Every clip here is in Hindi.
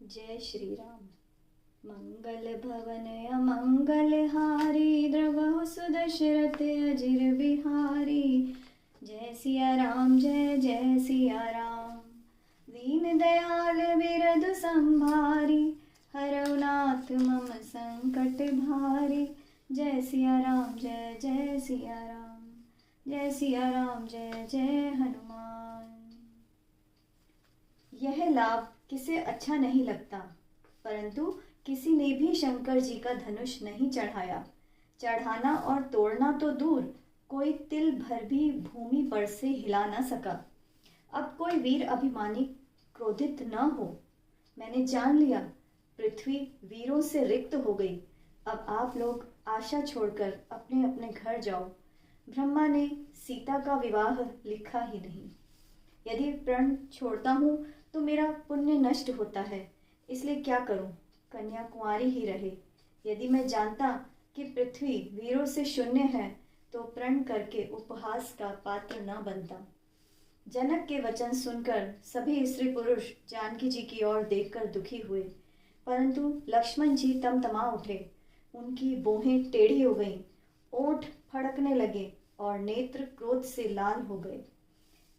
जय श्री राम। मंगल भवन अमंगल हारी, द्रवहु सुदशरथ अजिर बिहारी। जय सिया राम जय जय सिया राम। दीन दयाल बिरधु संभारी, हरौ नाथ मम संकट भारी। जय सिया राम जय जय सिया राम। जय सिया राम जय जय हनुमान। यह लाभ किसे अच्छा नहीं लगता, परंतु किसी ने भी शंकर जी का धनुष नहीं चढ़ाया। चढ़ाना और तोड़ना तो दूर, कोई तिल भर भी भूमि पर से हिला न सका। अब कोई वीर अभिमानी क्रोधित न हो। मैंने जान लिया, पृथ्वी वीरों से रिक्त हो गई। अब आप लोग आशा छोड़कर अपने अपने घर जाओ। ब्रह्मा ने सीता का विवाह लिखा ही नहीं। यदि प्रण छोड़ता हूँ तो मेरा पुण्य नष्ट होता है, इसलिए क्या करूं, कन्या कुंवारी ही रहे। यदि मैं जानता कि पृथ्वी वीरों से शून्य है तो प्रण करके उपहास का पात्र न बनता। जनक के वचन सुनकर सभी स्त्री पुरुष जानकी जी की ओर देखकर दुखी हुए, परंतु लक्ष्मण जी तमतमा उठे। उनकी बोहें टेढ़ी हो गईं, ओंठ फड़कने लगे और नेत्र क्रोध से लाल हो गए।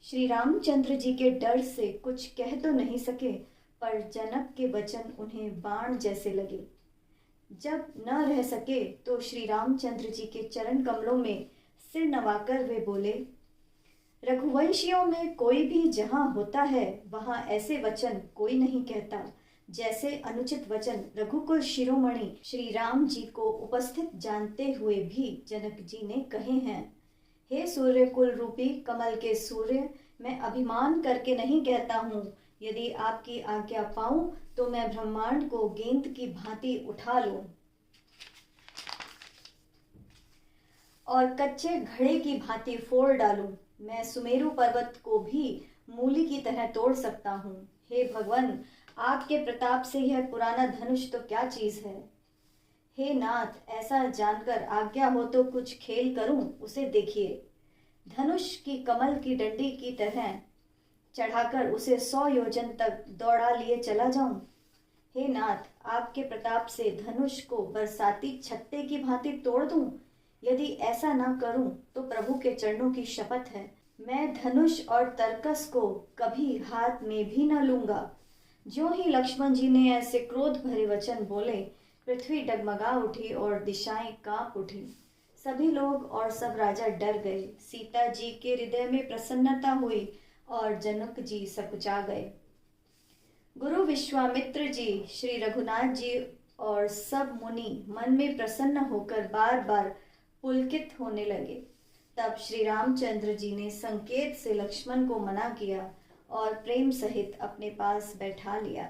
श्री रामचंद्र जी के डर से कुछ कह तो नहीं सके, पर जनक के वचन उन्हें बाण जैसे लगे। जब न रह सके तो श्री रामचंद्र जी के चरण कमलों में सिर नवाकर वे बोले, रघुवंशियों में कोई भी जहां होता है वहां ऐसे वचन कोई नहीं कहता, जैसे अनुचित वचन रघुकुल शिरोमणि श्री राम जी को उपस्थित जानते हुए भी जनक जी ने कहे हैं। हे सूर्य कुल रूपी कमल के सूर्य, मैं अभिमान करके नहीं कहता हूँ। यदि आपकी आज्ञा पाऊं तो मैं ब्रह्मांड को गेंद की भांति उठा लूं और कच्चे घड़े की भांति फोड़ डालूं। मैं सुमेरु पर्वत को भी मूली की तरह तोड़ सकता हूँ। हे भगवान, आपके प्रताप से यह पुराना धनुष तो क्या चीज है। हे नाथ, ऐसा जानकर आज्ञा हो तो कुछ खेल करूं, उसे देखिए। धनुष की कमल की डंडी की तरह चढ़ाकर उसे 100 योजन तक दौड़ा लिए चला जाऊं। हे नाथ, आपके प्रताप से धनुष को बरसाती छत्ते की भांति तोड़ दूं। यदि ऐसा ना करूं तो प्रभु के चरणों की शपथ है, मैं धनुष और तरकस को कभी हाथ में भी न लूंगा। जो ही लक्ष्मण जी ने ऐसे क्रोध भरे वचन बोले, पृथ्वी डगमगा उठी और दिशाएं कांप उठी। सभी लोग और सब राजा डर गए। सीता जी के हृदय में प्रसन्नता हुई और जनक जी सकुचा गए। गुरु विश्वामित्र जी, श्री रघुनाथ जी और सब मुनि मन में प्रसन्न होकर बार बार पुलकित होने लगे। तब श्री रामचंद्र जी ने संकेत से लक्ष्मण को मना किया और प्रेम सहित अपने पास बैठा लिया।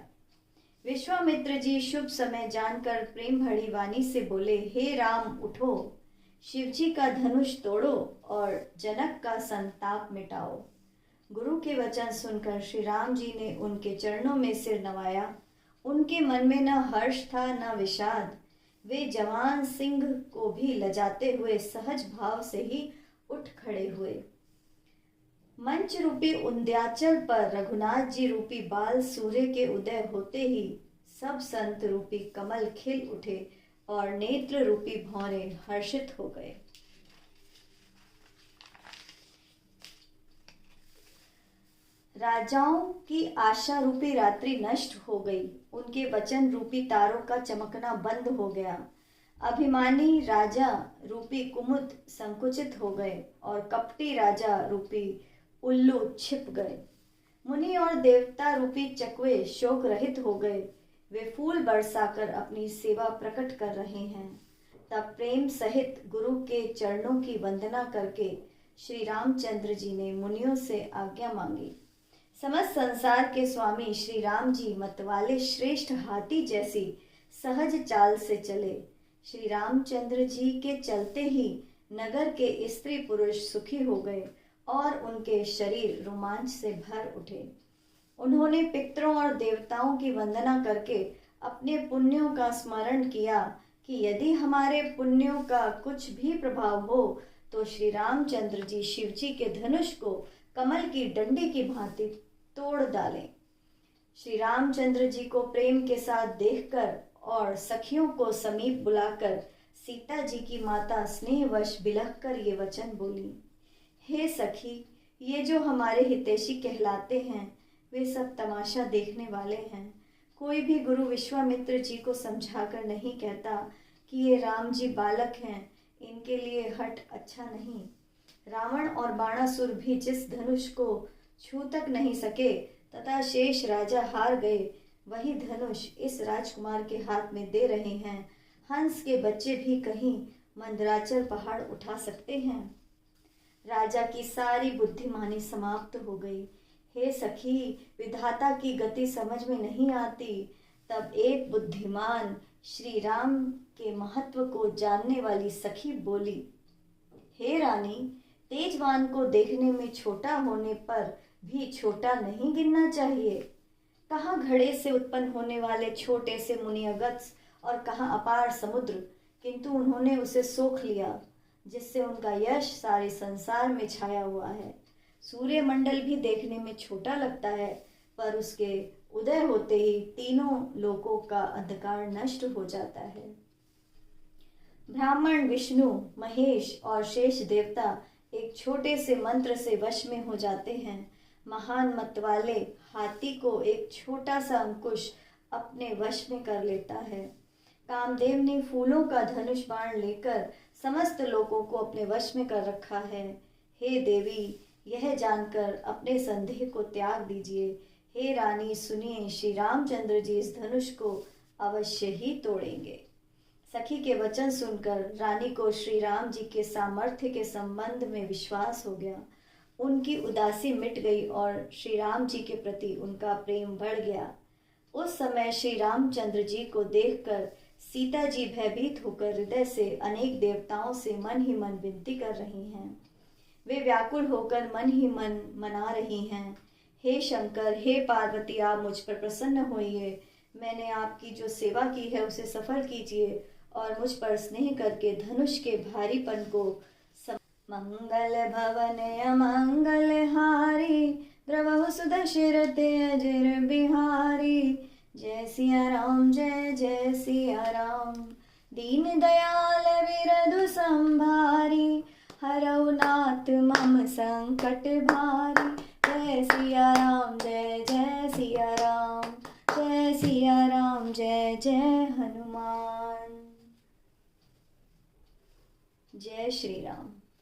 विश्वामित्र जी शुभ समय जानकर प्रेम भरी वाणी से बोले, हे राम उठो, शिवजी का धनुष तोड़ो और जनक का संताप मिटाओ। गुरु के वचन सुनकर श्री राम जी ने उनके चरणों में सिर नवाया। उनके मन में न हर्ष था न विषाद। वे जवान सिंह को भी लजाते हुए सहज भाव से ही उठ खड़े हुए। मंच रूपी उंध्याचल पर रघुनाथ जी रूपी बाल सूर्य के उदय होते ही सब संत रूपी कमल खिल उठे और नेत्र रूपी भौरे हर्षित हो गए। राजाओं की आशा रूपी रात्रि नष्ट हो गई। उनके वचन रूपी तारों का चमकना बंद हो गया। अभिमानी राजा रूपी कुमुद संकुचित हो गए और कपटी राजा रूपी उल्लू छिप गए। मुनि और देवता रूपी चकवे शोक रहित हो गए। वे फूल बरसाकर अपनी सेवा प्रकट कर रहे हैं। तब प्रेम सहित गुरु के चरणों की वंदना करके श्री रामचंद्र जी ने मुनियों से आज्ञा मांगी। समस्त संसार के स्वामी श्री राम जी मतवाले श्रेष्ठ हाथी जैसी सहज चाल से चले। श्री रामचंद्र जी के चलते ही नगर के स्त्री पुरुष सुखी हो गए और उनके शरीर रोमांच से भर उठे। उन्होंने पितरों और देवताओं की वंदना करके अपने पुण्यों का स्मरण किया कि यदि हमारे पुण्यों का कुछ भी प्रभाव हो तो श्री रामचंद्र जी शिवजी के धनुष को कमल की डंडी की भांति तोड़ डालें। श्री रामचंद्र जी को प्रेम के साथ देखकर और सखियों को समीप बुलाकर सीता जी की माता स्नेहवश बिलखकर ये वचन बोली, हे सखी, ये जो हमारे हितैषी कहलाते हैं वे सब तमाशा देखने वाले हैं। कोई भी गुरु विश्वामित्र जी को समझाकर नहीं कहता कि ये राम जी बालक हैं, इनके लिए हठ अच्छा नहीं। रावण और बाणासुर भी जिस धनुष को छू तक नहीं सके तथा शेष राजा हार गए, वही धनुष इस राजकुमार के हाथ में दे रहे हैं। हंस के बच्चे भी कहीं मंदराचल पहाड़ उठा सकते हैं। राजा की सारी बुद्धिमानी समाप्त हो गई। हे सखी, विधाता की गति समझ में नहीं आती। तब एक बुद्धिमान श्री राम के महत्व को जानने वाली सखी बोली, हे रानी, तेजवान को देखने में छोटा होने पर भी छोटा नहीं गिनना चाहिए। कहाँ घड़े से उत्पन्न होने वाले छोटे से मुनि अगस्त्य और कहाँ अपार समुद्र, किंतु उन्होंने उसे सोख लिया, जिससे उनका यश सारे संसार में छाया हुआ है। सूर्यमंडल भी देखने में छोटा लगता है, पर उसके उदय होते ही तीनों लोकों का अंधकार नष्ट हो जाता है। ब्राह्मण, विष्णु, महेश और शेष देवता एक छोटे से मंत्र से वश में हो जाते हैं। महान मत वाले हाथी को एक छोटा सा अंकुश अपने वश में कर लेता है। कामदेव ने फूलों का धनुष बाण लेकर समस्त लोगों को अपने वश में कर रखा है। हे देवी, यह जानकर अपने संदेह को त्याग दीजिए। हे रानी, सुनिए, श्री रामचंद्र जी इस धनुष को अवश्य ही तोड़ेंगे। सखी के वचन सुनकर रानी को श्री राम जी के सामर्थ्य के संबंध में विश्वास हो गया। उनकी उदासी मिट गई और श्री राम जी के प्रति उनका प्रेम बढ़ गया। उस समय श्री रामचंद्र जी को देखकर सीता जी भयभीत होकर हृदय से अनेक देवताओं से मन ही मन विनती कर रही हैं। वे व्याकुल होकर मन ही मन मना रही हैं, हे शंकर, हे पार्वती, आप मुझ पर प्रसन्न होइए। मैंने आपकी जो सेवा की है उसे सफल कीजिए और मुझ पर स्नेह करके धनुष के भारीपन को मंगल भवन अमंगल हारी, द्रवहु सुदशरथ अजर बिहारी। जय सिया राम, जय जय सिया राम। दीन दयाल विरधु संभारी, हरौ नाथ मम संकट भारी। जय सिया राम, जय जय सिया राम। जय सिया राम, जय जय हनुमान। जय श्री राम।